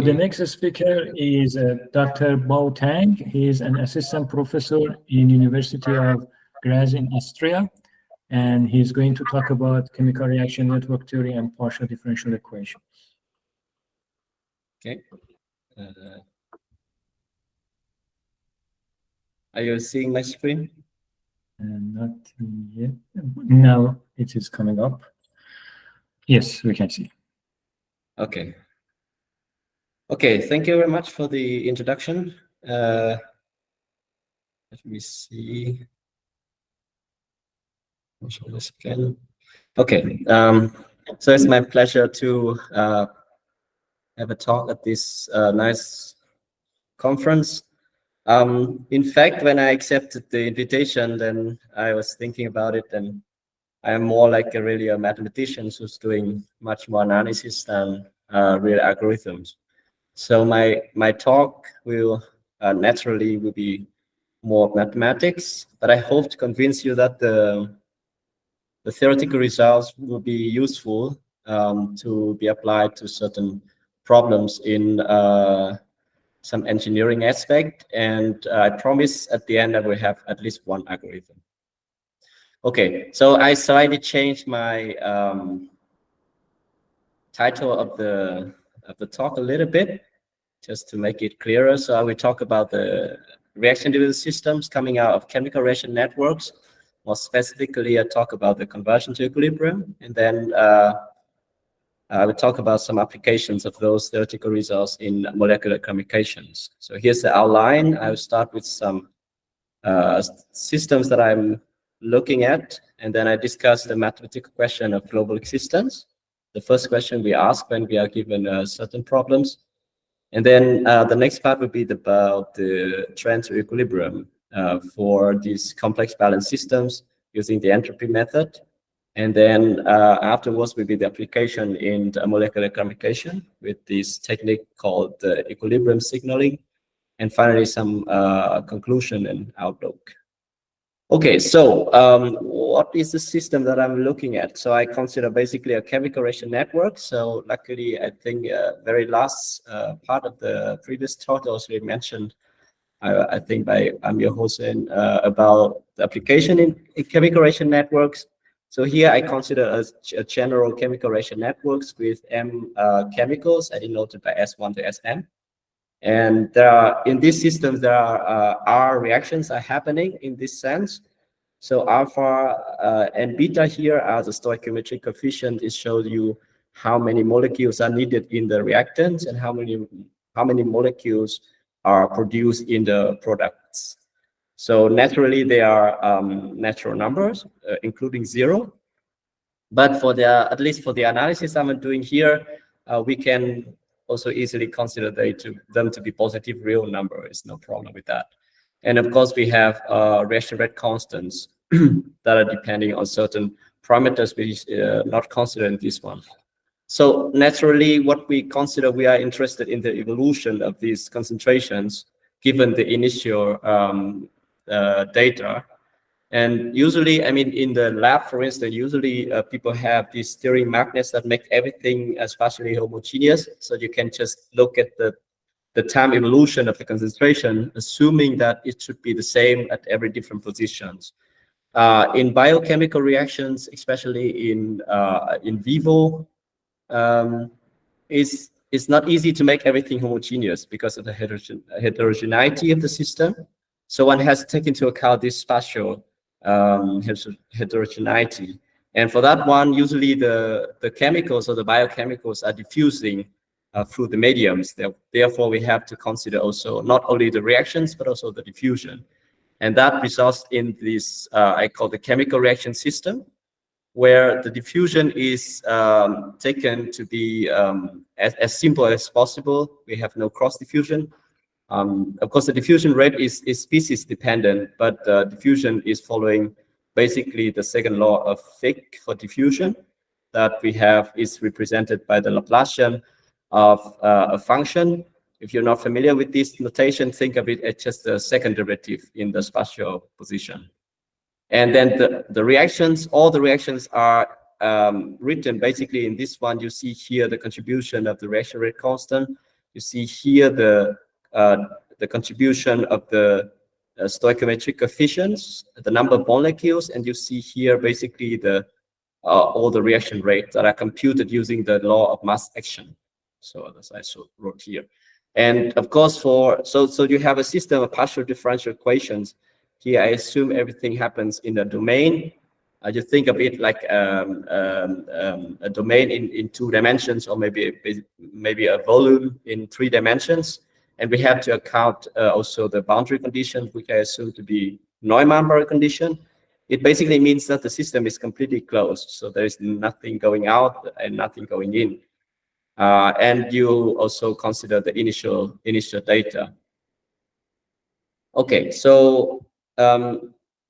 The next speaker is Dr. Bao Tang. He is an assistant professor in University of Graz in Austria, and he's going to talk about chemical reaction network theory and partial differential equation. Okay. Are you seeing my screen? Not yet. Now it is coming up. Yes, we can see. Okay. Okay, thank you very much for the introduction. Let me see. I'll show this again. Okay, so it's my pleasure to have a talk at this nice conference. In fact, when I accepted the invitation, then I was thinking about it, and I am more like really a mathematician who's doing much more analysis than real algorithms. So my talk will naturally will be more mathematics, but I hope to convince you that the theoretical results will be useful to be applied to certain problems in some engineering aspect, and I promise at the end I will have at least one algorithm. Okay, so I slightly changed my title of the talk a little bit, just to make it clearer. So I will talk about the reaction-driven systems coming out of chemical reaction networks. More specifically, I talk about the conversion to equilibrium, and then I will talk about some applications of those theoretical results in molecular communications. So here's the outline. I will start with some systems that I'm looking at, and then I discuss the mathematical question of global existence, the first question we ask when we are given certain problems. And then the next part will be about the trend to equilibrium for these complex balance systems using the entropy method. And then afterwards will be the application in the molecular communication with this technique called equilibrium signaling. And finally, some conclusion and outlook. Okay, so what is the system that I'm looking at? So I consider basically a chemical reaction network. So luckily, I think very last part of the previous talk also mentioned, I think by Amir Hossein, about the application in chemical reaction networks. So here I consider a general chemical reaction networks with M chemicals, I denoted by S1 to Sn. And there are, in these systems, there are R reactions are happening in this sense. So alpha and beta here are the stoichiometric coefficient. It shows you how many molecules are needed in the reactants and how many molecules are produced in the products. So naturally, they are natural numbers, including 0. But for the, at least for the analysis I'm doing here, we can also easily consider them to be positive real numbers. No problem with that. And of course, we have reaction rate constants that are depending on certain parameters which is not considered in this one. So naturally, what we consider, we are interested in the evolution of these concentrations given the initial data. And usually, I mean, in the lab, for instance, usually people have these steering magnets that make everything spatially homogeneous. So you can just look at the time evolution of the concentration, assuming that it should be the same at every different positions. In biochemical reactions, especially in vivo, it's not easy to make everything homogeneous because of the heterogeneity of the system. So one has to take into account this spatial heterogeneity. And for that one, usually the chemicals or the biochemicals are diffusing through the mediums. Therefore, we have to consider also not only the reactions, but also the diffusion. And that results in this, I call the chemical reaction system, where the diffusion is taken to be as simple as possible. We have no cross diffusion. Of course, the diffusion rate is species dependent, but diffusion is following basically the second law of Fick for diffusion that we have is represented by the Laplacian of a function. If you're not familiar with this notation, think of it as just a second derivative in the spatial position. And then the reactions, all the reactions are written basically in this one. You see here the contribution of the reaction rate constant You see here the contribution of the stoichiometric coefficients, the number of molecules, and you see here basically the all the reaction rates that are computed using the law of mass action. So as I wrote here. And of course, so you have a system of partial differential equations. Here, I assume everything happens in a domain. You think of it like a domain in 2 dimensions, or maybe a volume in 3 dimensions. And we have to account also the boundary conditions, which I assume to be Neumann boundary condition. It basically means that the system is completely closed, so there is nothing going out and nothing going in. And you also consider the initial data. Okay, so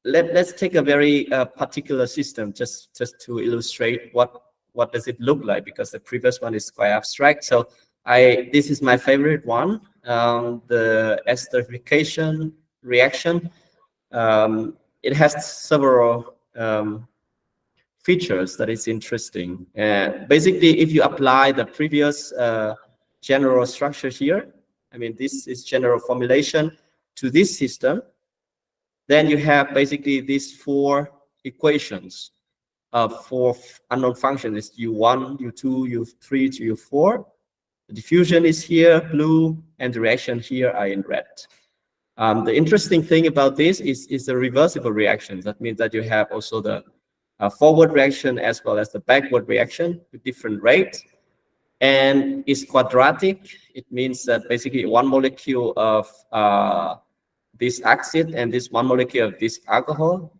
let's take a very particular system just to illustrate what does it look like, because the previous one is quite abstract. So this is my favorite one, the esterification reaction. It has several features that is interesting. Basically, if you apply the previous general structure here, I mean, this is general formulation to this system, then you have basically these 4 equations of 4 unknown functions, u1, u2, u3 to u4. The diffusion is here, blue, and the reaction here are in red. The interesting thing about this is the reversible reaction. That means that you have also the forward reaction as well as the backward reaction with different rates. And it's quadratic. It means that basically 1 molecule of this acid and this 1 molecule of this alcohol,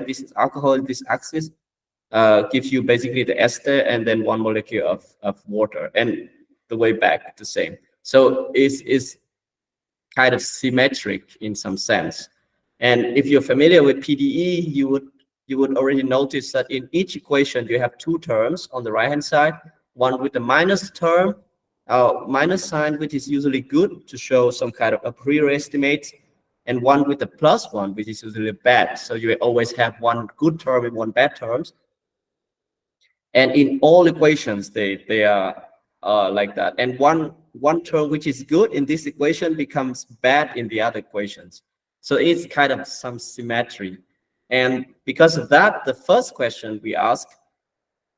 this is alcohol in this axis, gives you basically the ester and then 1 molecule of water, and the way back the same. So it's kind of symmetric in some sense. And if you're familiar with PDE, you would already notice that in each equation you have 2 terms on the right hand side, one with the minus term, minus sign, which is usually good to show some kind of a priori estimate, and one with the plus one, which is usually bad. So you always have 1 good term and 1 bad terms. And in all equations, they are like that. And one term which is good in this equation becomes bad in the other equations. So it's kind of some symmetry. And because of that, the first question we ask,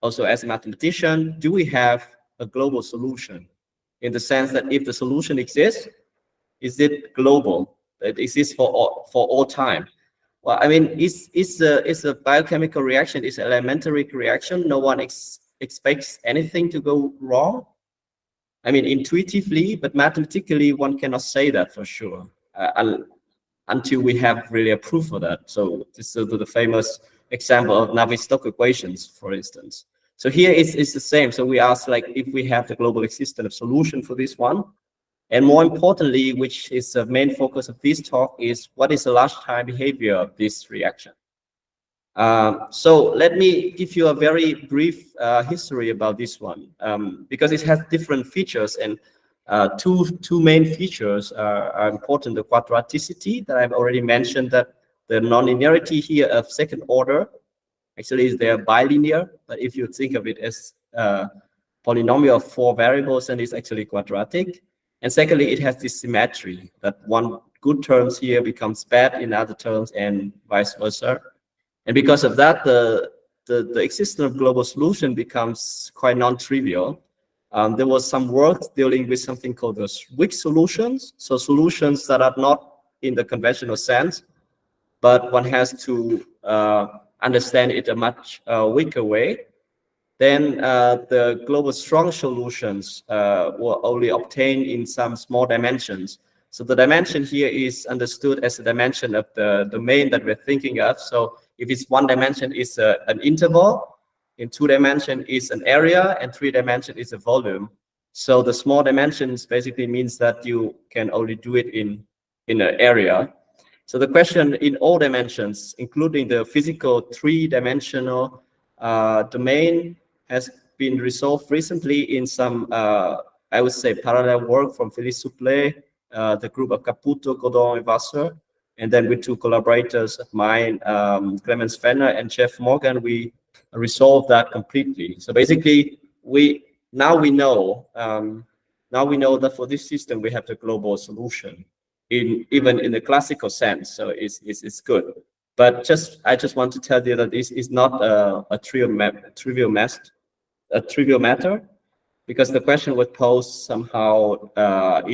also as a mathematician, do we have a global solution? In the sense that if the solution exists, is it global? It exists for all time? Well, I mean, it's a biochemical reaction, it's an elementary reaction. No one expects anything to go wrong. I mean, intuitively, but mathematically, one cannot say that for sure until we have really a proof for that. So this is the famous example of Navier-Stokes equations, for instance. So here it's the same. So we ask, like, if we have the global existence of solution for this one. And more importantly, which is the main focus of this talk, is what is the large time behavior of this reaction? So let me give you a very brief history about this one, because it has different features, and two main features are important. The quadraticity that I've already mentioned, that the nonlinearity here of second order actually is they're bilinear, but if you think of it as a polynomial of 4 variables, then it's actually quadratic. And secondly, it has this symmetry that one good terms here becomes bad in other terms and vice versa. And because of that, the existence of global solution becomes quite non-trivial. There was some work dealing with something called the weak solutions. So solutions that are not in the conventional sense, but one has to understand it a much weaker way. Then the global strong solutions were only obtained in some small dimensions. So the dimension here is understood as a dimension of the domain that we're thinking of. So if it's 1 dimension, it's an interval. In 2 dimension is an area, and 3 dimension is a volume. So the small dimensions basically means that you can only do it in an area. So the question in all dimensions, including the physical 3-dimensional domain, has been resolved recently in some, I would say, parallel work from Félix Souplé, the group of Caputo, Godon, and Vasseur. And then with 2 collaborators of mine, Clemens Fenner and Jeff Morgan, we resolved that completely. So basically, now we know Now we know that for this system, we have the global solution, even in the classical sense. So it's good. But I just want to tell you that this is not a trivial matter, because the question was posed somehow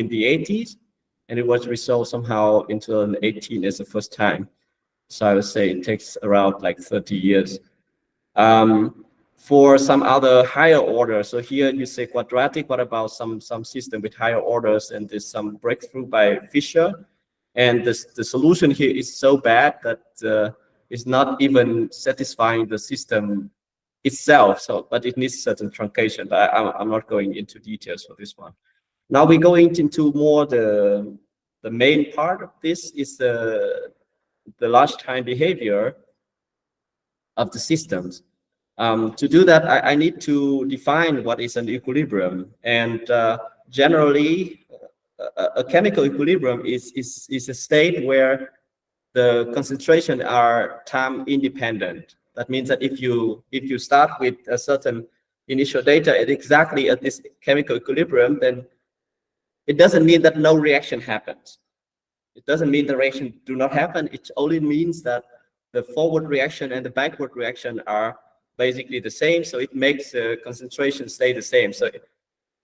in the 80s, and it was resolved somehow in 2018 as the first time. So I would say it takes around like 30 years. For some other higher order, so here you say quadratic, what about some system with higher orders, and there's some breakthrough by Fisher, and the solution here is so bad that it's not even satisfying the system itself. So, but it needs certain truncation. But I'm not going into details for this one. Now we're going into more the main part of this is the large time behavior of the systems. To do that, I need to define what is an equilibrium. And generally, a chemical equilibrium is a state where the concentration are time independent. That means that if you start with a certain initial data exactly at this chemical equilibrium, then it doesn't mean that no reaction happens. It doesn't mean the reaction do not happen. It only means that the forward reaction and the backward reaction are basically the same. So it makes the concentration stay the same. So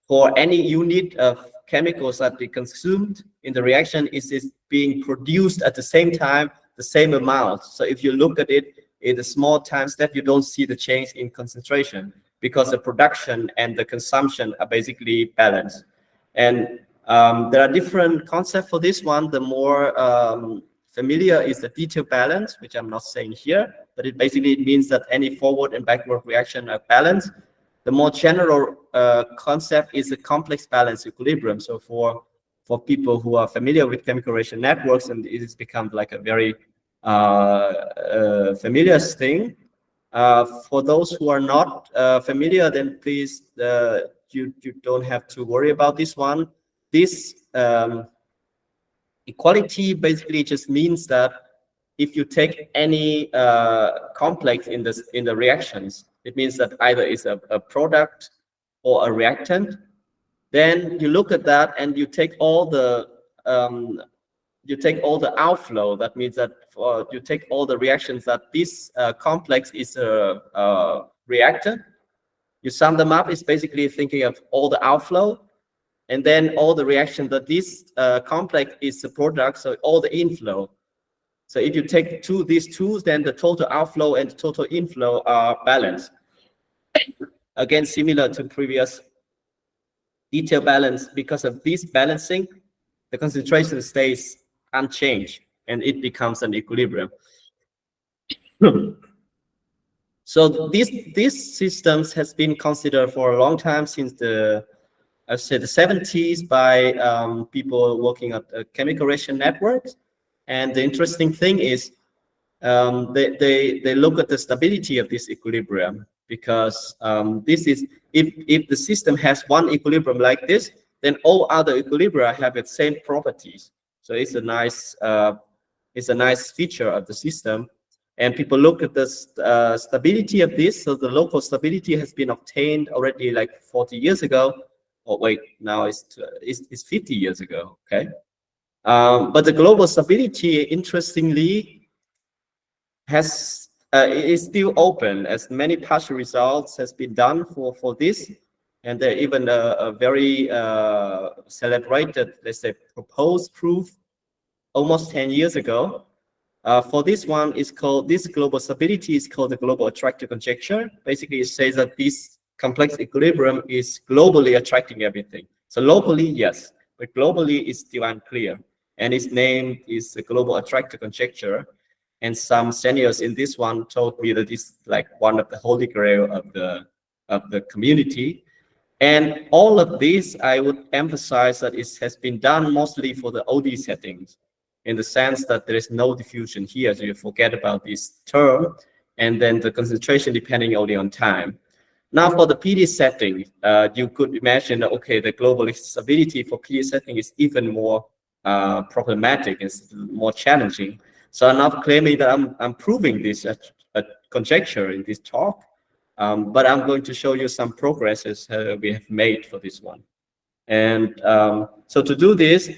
for any unit of chemicals that be consumed in the reaction, is being produced at the same time, the same amount. So if you look at it in a small time step, you don't see the change in concentration, because the production and the consumption are basically balanced. And there are different concepts for this one. The more familiar is the detail balance, which I'm not saying here, but it basically means that any forward and backward reaction are balanced. The more general concept is a complex balance equilibrium. So for people who are familiar with chemical reaction networks, and it has become like a very familiar thing. For those who are not familiar, then please, you don't have to worry about this one. This equality basically just means that if you take any complex in the reactions, it means that either is a product or a reactant. Then you look at that and you take all the outflow. That means that you take all the reactions that this complex is a reactant. You sum them up. It's basically thinking of all the outflow, and then all the reaction that this complex is the product, so all the inflow. So if you take these two, then the total outflow and the total inflow are balanced. Again, similar to previous detail balance, because of this balancing, the concentration stays unchanged and it becomes an equilibrium. So these systems has been considered for a long time, since I'd say the 70s, by people working at chemical reaction networks. And the interesting thing is they look at the stability of this equilibrium, because this is, if the system has one equilibrium like this, then all other equilibria have the same properties. So it's a nice feature of the system. And people look at the stability of this. So the local stability has been obtained already like 40 years ago. Oh wait, now it's 50 years ago. Okay, but the global stability, interestingly, is still open, as many partial results has been done for this, and there even a very celebrated, let's say, proposed proof almost 10 years ago. For this one, this global stability is called the global attractor conjecture. Basically, it says that this complex equilibrium is globally attracting everything. So locally, yes, but globally it's still unclear. And its name is the global attractor conjecture. And some seniors in this one told me that it's like one of the holy grail of the community. And all of this, I would emphasize that it has been done mostly for the OD settings, in the sense that there is no diffusion here. So you forget about this term, and then the concentration depending only on time. Now for the PD setting, you could imagine that, okay, the global stability for PD setting is even more problematic, it's more challenging. So I'm not claiming that I'm proving this conjecture in this talk, but I'm going to show you some progresses we have made for this one. And so to do this,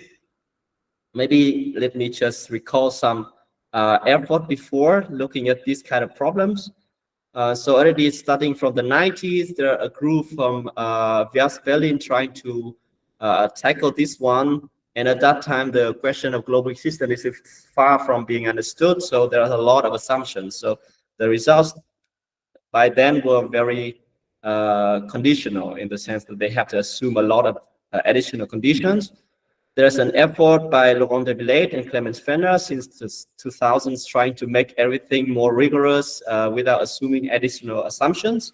maybe let me just recall some effort before looking at these kind of problems. So already starting from the 90s, there are a group from Vias Berlin trying to tackle this one. And at that time, the question of global existence is far from being understood. So there are a lot of assumptions. So the results by then were very conditional, in the sense that they have to assume a lot of additional conditions. There's an effort by Laurent de Villette and Clemens Fenner since the 2000s trying to make everything more rigorous without assuming additional assumptions.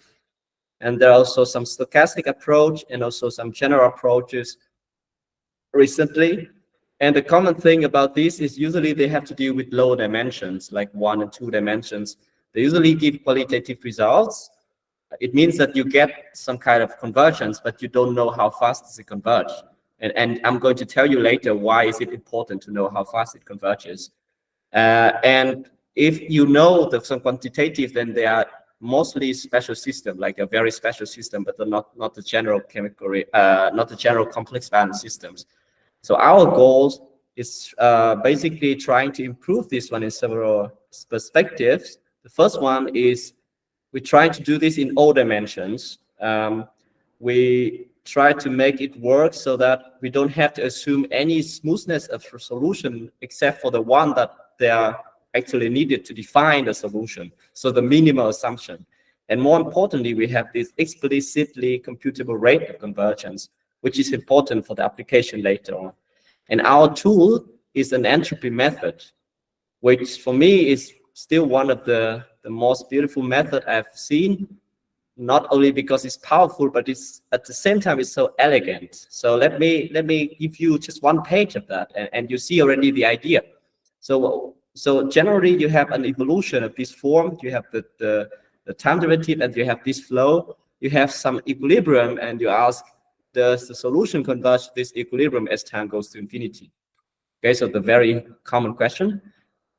And there are also some stochastic approach and also some general approaches recently. And the common thing about this is usually they have to deal with low dimensions, like 1 and 2 dimensions. They usually give qualitative results. It means that you get some kind of convergence, but you don't know how fast does it converge. And I'm going to tell you later why is it important to know how fast it converges. And if you know some quantitative, then they are mostly special system, like a very special system, but they're not the general chemical, not the general complex valence systems. So our goal is basically trying to improve this one in several perspectives. The first one is we try to do this in all dimensions. We try to make it work so that we don't have to assume any smoothness of the solution except for the one that they are actually needed to define the solution. So the minimal assumption. And more importantly, we have this explicitly computable rate of convergence, which is important for the application later on. And our tool is an entropy method, which for me is still one of the most beautiful method I've seen, not only because it's powerful, but it's at the same time it's so elegant. So let me give you just one page of that, and you see already the idea. So generally you have an evolution of this form. You have the time derivative, and you have this flow. You have some equilibrium, and you ask, does the solution converge to this equilibrium as time goes to infinity? Okay, so the very common question.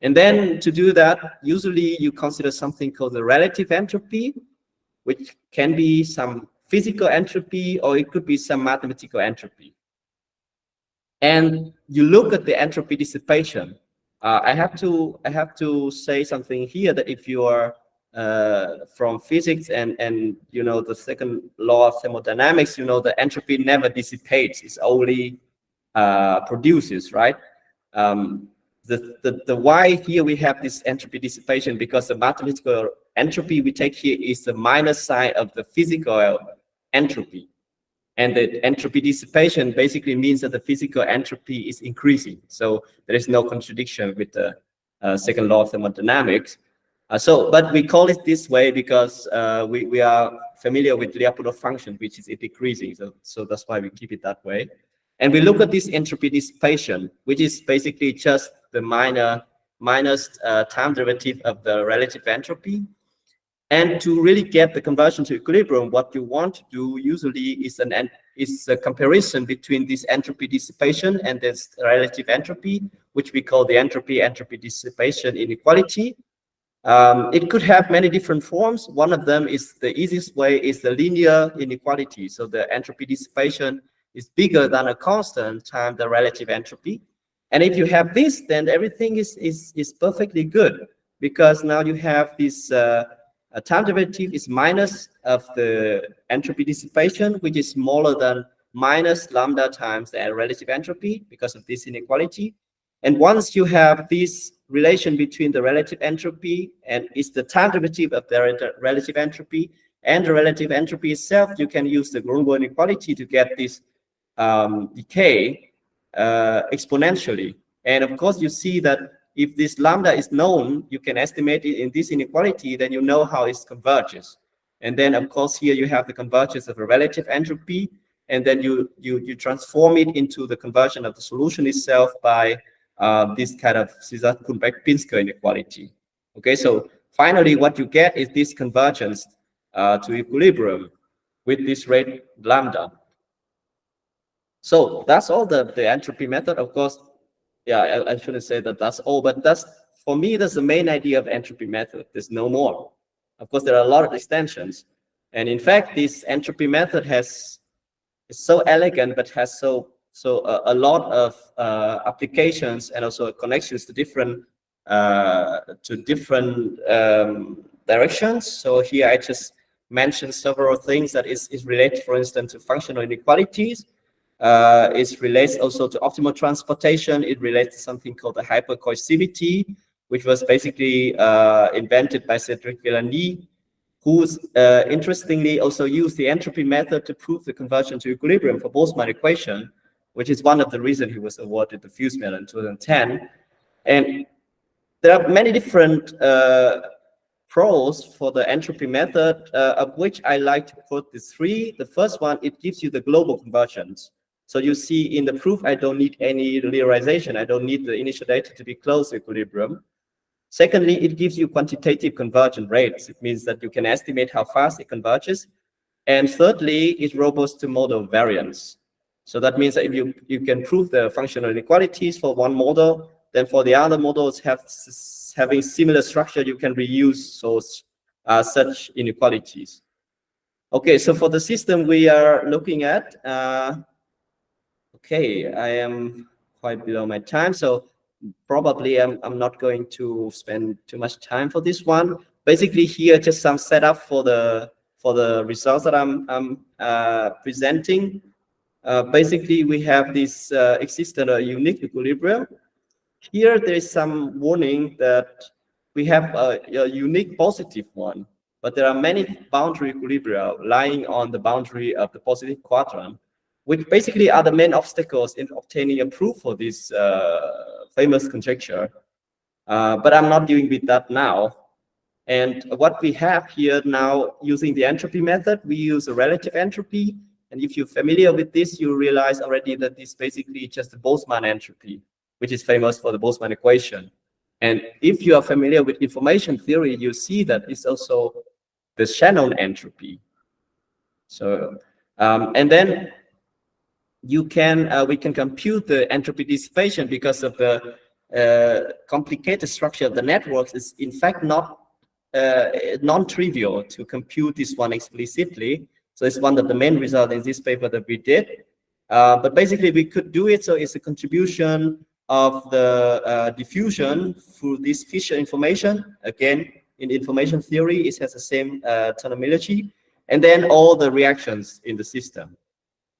And then to do that, usually you consider something called the relative entropy, which can be some physical entropy, or it could be some mathematical entropy. And you look at the entropy dissipation. I have to say something here, that if you are from physics and you know the second law of thermodynamics, you know the entropy never dissipates; it only produces, right? The why here we have this entropy dissipation, because the mathematical entropy we take here is the minus sign of the physical entropy. And the entropy dissipation basically means that the physical entropy is increasing. So there is no contradiction with the second law of thermodynamics. But we call it this way because we are familiar with Lyapunov function, which is decreasing. So that's why we keep it that way. And we look at this entropy dissipation, which is basically just the minus time derivative of the relative entropy. And to really get the conversion to equilibrium, what you want to do usually is a comparison between this entropy dissipation and this relative entropy, which we call the entropy dissipation inequality. It could have many different forms. One of them is the easiest way is the linear inequality. So the entropy dissipation is bigger than a constant times the relative entropy. And if you have this, then everything is perfectly good, because now you have this time derivative is minus of the entropy dissipation, which is smaller than minus lambda times the relative entropy because of this inequality. And once you have this relation between the relative entropy and is the time derivative of the relative entropy and the relative entropy itself, you can use the Grunberg inequality to get this decay exponentially. And of course, you see that if this lambda is known, you can estimate it in this inequality, then you know how it converges. And then, of course, here you have the convergence of a relative entropy, and then you transform it into the conversion of the solution itself by this kind of César-Kuhnbeck-Pinsker inequality. Okay, so finally, what you get is this convergence to equilibrium with this rate lambda. So that's all the entropy method. Of course, yeah, I shouldn't say that that's all, but for me, that's the main idea of entropy method. There's no more. Of course, there are a lot of extensions. And in fact, this entropy method has It's so elegant, but has a lot of applications and also connections to different directions. So here I just mentioned several things that is related, for instance, to functional inequalities. It relates also to optimal transportation. It relates to something called the hypercoercivity, which was basically invented by Cedric Villani, who's interestingly also used the entropy method to prove the conversion to equilibrium for Boltzmann equation, which is one of the reasons he was awarded the Fields Medal in 2010. And there are many different pros for the entropy method, of which I like to quote the three. The first one, it gives you the global convergence. So you see in the proof, I don't need any linearization. I don't need the initial data to be close to equilibrium. Secondly, it gives you quantitative convergence rates. It means that you can estimate how fast it converges. And thirdly, it's robust to model variance. So that means that if you can prove the functional inequalities for one model, then for the other models having similar structure, you can reuse those such inequalities. Okay, so for the system we are looking at, okay, I am quite below my time, so probably I'm not going to spend too much time for this one. Basically, here just some setup for the results that I'm presenting. Basically, we have this existent unique equilibrium. Here, there is some warning that we have a unique positive one, but there are many boundary equilibria lying on the boundary of the positive quadrant, which basically are the main obstacles in obtaining a proof for this famous conjecture. But I'm not dealing with that now. And what we have here now, using the entropy method, we use a relative entropy. And if you're familiar with this, you realize already that this basically just the Boltzmann entropy, which is famous for the Boltzmann equation. And if you are familiar with information theory, you see that it's also the Shannon entropy. So, and then you can we can compute the entropy dissipation because of the complicated structure of the networks. Is in fact not non-trivial to compute this one explicitly. So it's one of the main results in this paper that we did. But basically, we could do it. So it's a contribution of the diffusion through this Fisher information. Again, in information theory, it has the same terminology. And then all the reactions in the system.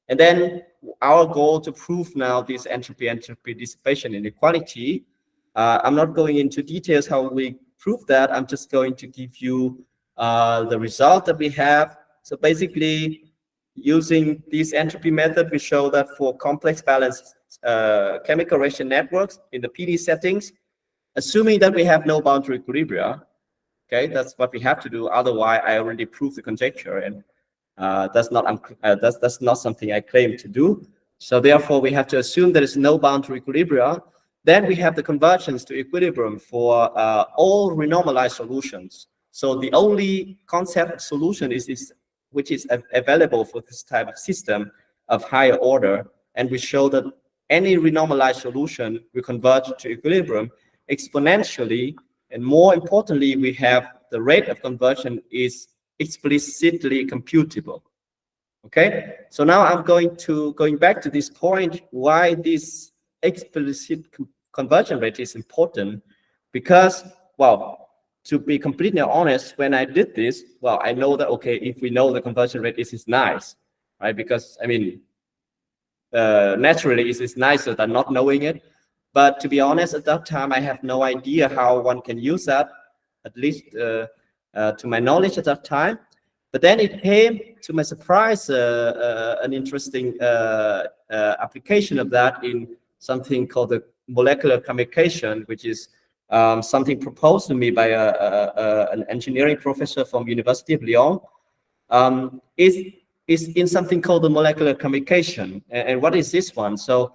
And then our goal to prove now this entropy dissipation inequality. I'm not going into details how we prove that. I'm just going to give you the result that we have. So basically, using this entropy method, we show that for complex balanced chemical reaction networks in the PD settings, assuming that we have no boundary equilibria, okay, that's what we have to do. Otherwise, I already proved the conjecture, and that's not something I claim to do. So therefore, we have to assume there is no boundary equilibria. Then we have the convergence to equilibrium for all renormalized solutions. So the only concept solution is this, which is available for this type of system of higher order. And we show that any renormalized solution will converge to equilibrium exponentially. And more importantly, we have the rate of conversion is explicitly computable. Okay, so now I'm going back to this point, why this explicit conversion rate is important. Because, well, to be completely honest, when I did this, well, I know that, okay, if we know the conversion rate, this is nice, right? Because, I mean, naturally, it is nicer than not knowing it. But to be honest, at that time, I have no idea how one can use that, at least to my knowledge at that time. But then it came, to my surprise, an interesting application of that in something called the molecular communication, which is something proposed to me by an engineering professor from University of Lyon. Is in something called the molecular communication. And what is this one? So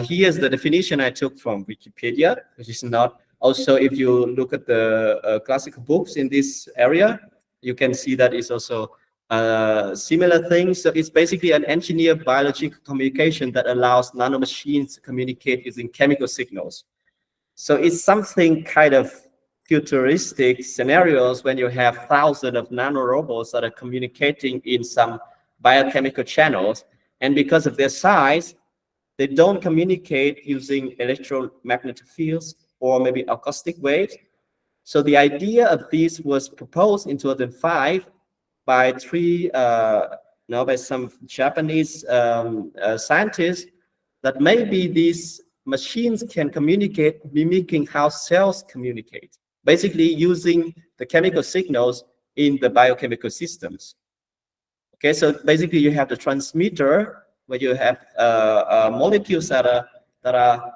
here's the definition I took from Wikipedia, which is not. Also, if you look at the classical books in this area, you can see that it's also similar things. So it's basically an engineered biological communication that allows nanomachines to communicate using chemical signals. So it's something kind of futuristic scenarios when you have thousands of nanorobots that are communicating in some biochemical channels. And because of their size, they don't communicate using electromagnetic fields or maybe acoustic waves. So the idea of this was proposed in 2005 by by some Japanese scientists, that maybe these machines can communicate mimicking how cells communicate, basically using the chemical signals in the biochemical systems. Okay, so basically you have the transmitter where you have molecules that are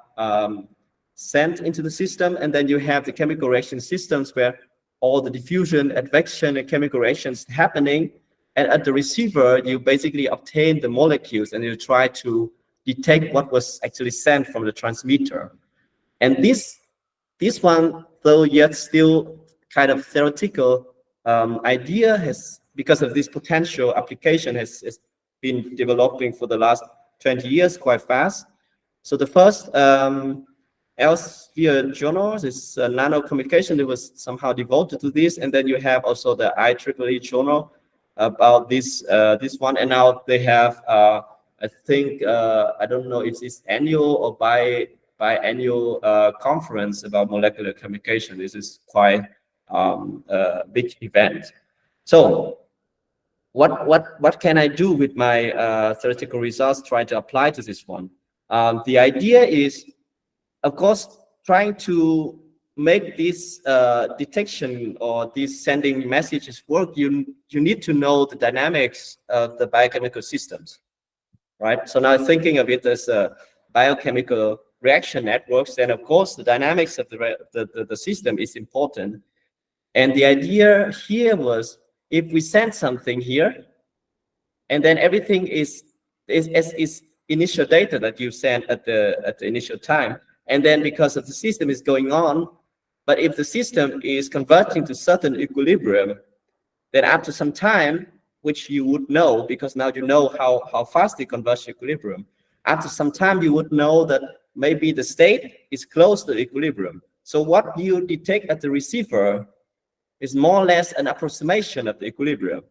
sent into the system, and then you have the chemical reaction systems where all the diffusion, advection, and chemical reactions happening. And at the receiver, you basically obtain the molecules and you try to detect what was actually sent from the transmitter. And this one, though yet still kind of theoretical idea, has, because of this potential application, has been developing for the last 20 years quite fast. So the first Elsevier journal is nano communication that was somehow devoted to this, and then you have also the IEEE journal about this one, and now they have I think I don't know if it's annual or biannual conference about molecular communication. This is quite a big event. So what can I do with my theoretical results, try to apply to this one? The idea is, of course, trying to make this detection or these sending messages work, you need to know the dynamics of the biochemical systems, right? So now thinking of it as biochemical reaction networks, then of course the dynamics of the system is important. And the idea here was, if we send something here, and then everything is initial data that you send at the initial time, and then because of the system is going on, but if the system is converting to certain equilibrium, then after some time, which you would know because now you know how fast it converts to equilibrium, after some time you would know that maybe the state is close to equilibrium. So what you detect at the receiver is more or less an approximation of the equilibrium.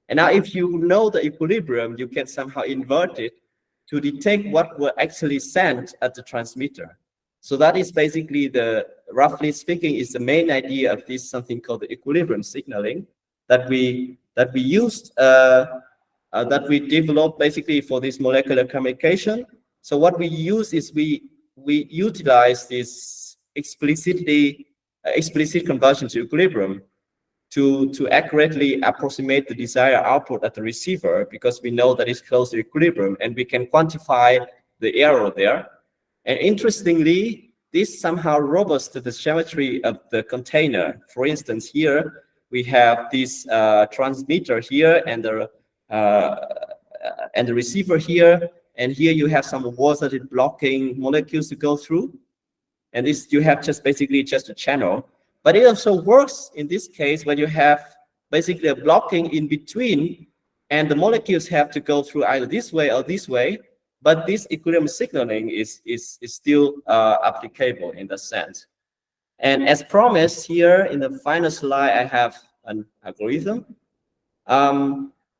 And now if you know the equilibrium, you can somehow invert it to detect what were actually sent at the transmitter. So that is basically roughly speaking, is the main idea of this, something called the equilibrium signaling that we used, that we developed basically for this molecular communication. So what we use is we utilize this explicit conversion to equilibrium to accurately approximate the desired output at the receiver, because we know that it's close to equilibrium and we can quantify the error there. And interestingly, this somehow robust to the geometry of the container. For instance, here we have this transmitter here and the receiver here, and here you have some walls that are blocking molecules to go through. And this, you have basically just a channel. But it also works in this case when you have basically a blocking in between, and the molecules have to go through either this way or this way. But this equilibrium signaling is still applicable in that sense. And as promised, here in the final slide, I have an algorithm.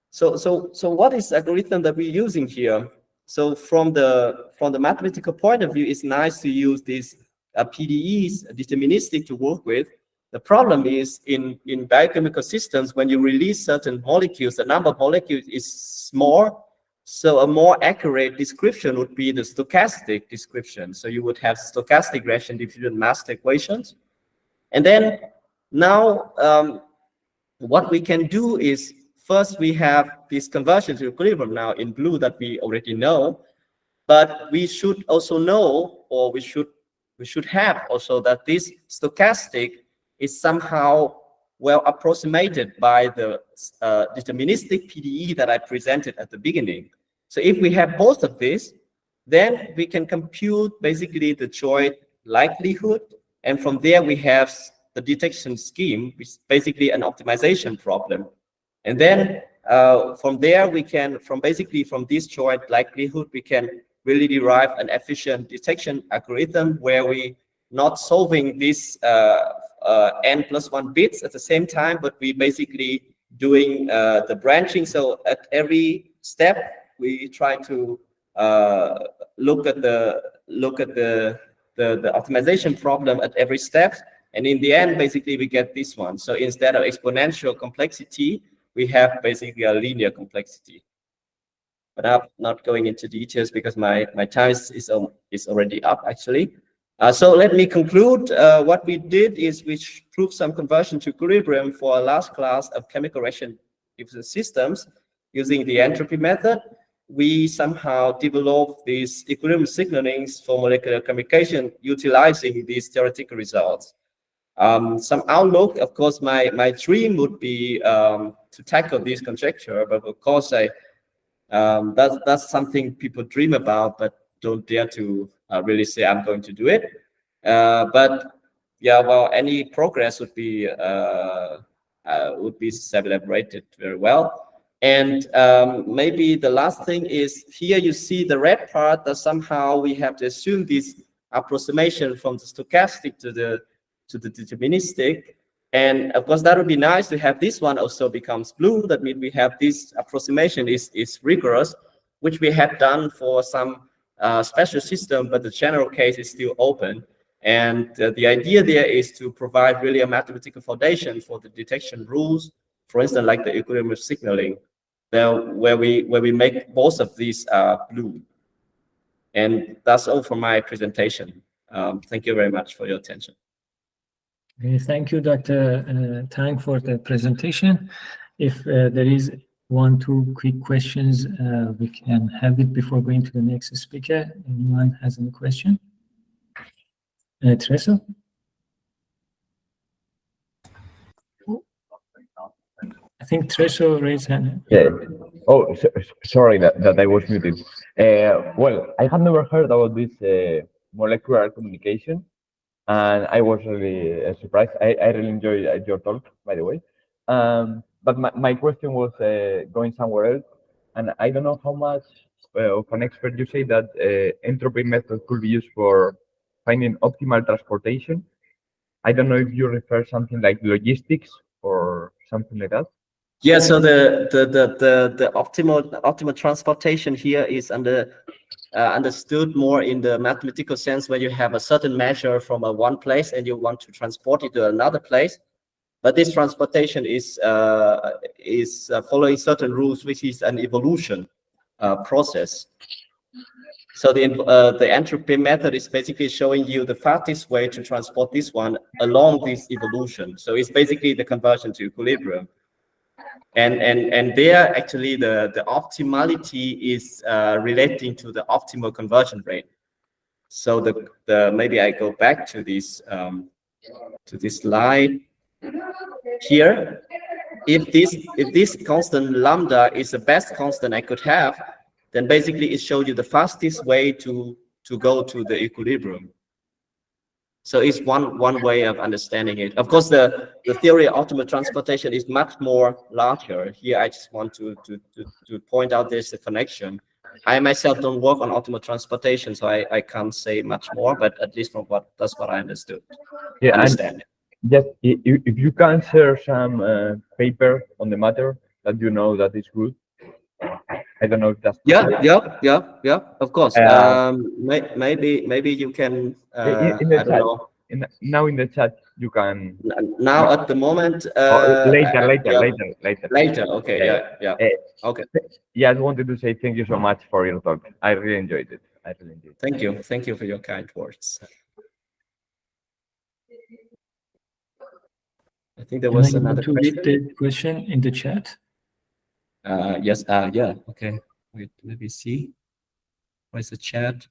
So what is the algorithm that we're using here? So from the mathematical point of view, it's nice to use these PDEs, deterministic, to work with. The problem is in biochemical systems, when you release certain molecules, the number of molecules is small. So a more accurate description would be the stochastic description. So you would have stochastic reaction diffusion mass equations. And then now what we can do is, first we have this conversion to equilibrium now in blue that we already know, but we should also know, or we should have also, that this stochastic is somehow well approximated by the deterministic PDE that I presented at the beginning. So if we have both of this, then we can compute basically the joint likelihood, and from there we have the detection scheme, which is basically an optimization problem. And then from there we can, from this joint likelihood, we can really derive an efficient detection algorithm where we not solving this n+1 bits at the same time, but we basically doing the branching. So at every step, we try to look at the optimization problem at every step, and in the end, basically, we get this one. So instead of exponential complexity, we have basically a linear complexity. But I'm not going into details because my time is already up, actually. So let me conclude. What we did is we proved some conversion to equilibrium for a large class of chemical reaction systems using the entropy method. We somehow developed these equilibrium signalings for molecular communication utilizing these theoretical results. Some outlook, of course, my dream would be to tackle this conjecture, but of course, that's something people dream about, but don't dare to really say I'm going to do it. But yeah, well, any progress would be celebrated very well. And maybe the last thing is here you see the red part that somehow we have to assume this approximation from the stochastic to the deterministic. And of course, that would be nice to have this one also becomes blue. That means we have this approximation is rigorous, which we have done for some special system, but the general case is still open. And the idea there is to provide really a mathematical foundation for the detection rules, for instance, like the equilibrium signaling, where we make both of these blue. And that's all for my presentation. Thank you very much for your attention. Okay, thank you, Dr. Tang, for the presentation. If there is 1-2 quick questions, we can have it before going to the next speaker. Anyone has any question? Teresa? I think Teresa raised hand. Yeah. Oh, sorry that I was muted. Well, I have never heard about this molecular communication, and I was really surprised. I really enjoyed your talk, by the way. But my question was going somewhere else, and I don't know how much of an expert you say that entropy method could be used for finding optimal transportation. I don't know if you refer something like logistics or something like that. Yeah, so the optimal transportation here is understood more in the mathematical sense when you have a certain measure from one place and you want to transport it to another place. But this transportation is following certain rules, which is an evolution process. So the entropy method is basically showing you the fastest way to transport this one along this evolution. So it's basically the conversion to equilibrium. And there actually the optimality is relating to the optimal conversion rate. So the maybe I go back to this slide here. If this constant lambda is the best constant I could have, then basically it shows you the fastest way to go to the equilibrium. So it's one way of understanding it. Of course, the theory of optimal transportation is much more larger. Here, I just want to point out there's a connection. I myself don't work on optimal transportation, so I can't say much more. But at least from that's what I understood. Yeah, understand. Yes, if you can share some paper on the matter that you know that is good. I don't know if that's yeah. Of course. Maybe you can. In the I don't chat. know. Now in the chat you can. Now at the moment. Later. Okay. Yeah. Okay. Yeah, I wanted to say thank you so much for your talk. I really enjoyed it. Thank you for your kind words. I think there was another question. Read the question in the chat. Yes. Yeah. Okay. Wait. Let me see. Where's the chat?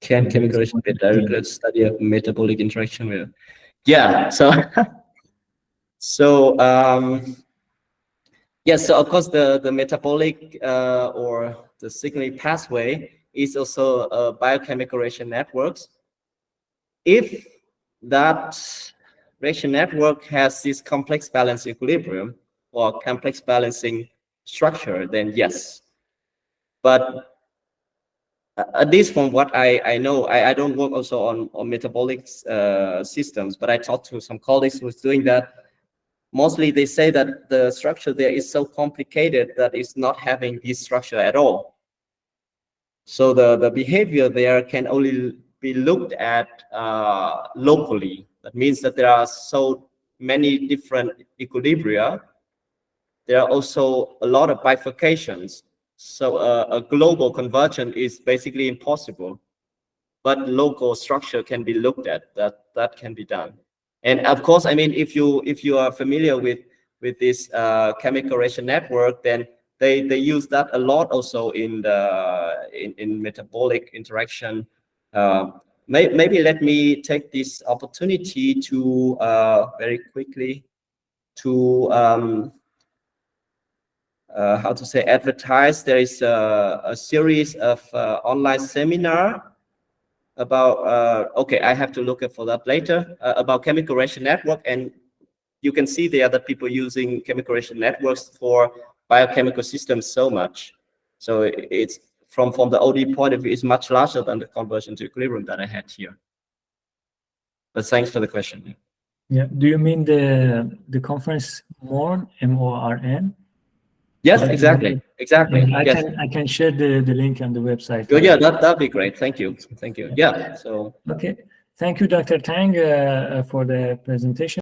Can chemical reaction be a direct study of metabolic interaction with? Yeah. So. Yes. So of course the metabolic or the signaling pathway is also a biochemical reaction networks. If that reaction network has this complex balance equilibrium or complex balancing structure, then yes. But at least from what I know, I don't work also on metabolic systems, but I talked to some colleagues who was doing that. Mostly they say that the structure there is so complicated that it's not having this structure at all. So the behavior there can only be looked at locally. That means that there are so many different equilibria. There are also a lot of bifurcations. So a global convergence is basically impossible. But local structure can be looked at. That can be done. And of course, I mean, if you are familiar with this chemical reaction network, then they use that a lot also in metabolic interaction. Maybe let me take this opportunity to very quickly to how to say, advertise. There is a series of online seminar about okay, I have to look for that later, about chemical reaction network, and you can see there that people using chemical reaction networks for biochemical systems so much. So it's from the OD point of view, is much larger than the conversion to equilibrium that I had here. But thanks for the question. Yeah. Do you mean the conference MORN, MORN? Yes, exactly. Exactly. I yes. can share the link on the website. Oh, yeah, that'd be great. Thank you. Thank you. Yeah. So okay. Thank you, Dr. Tang, for the presentation.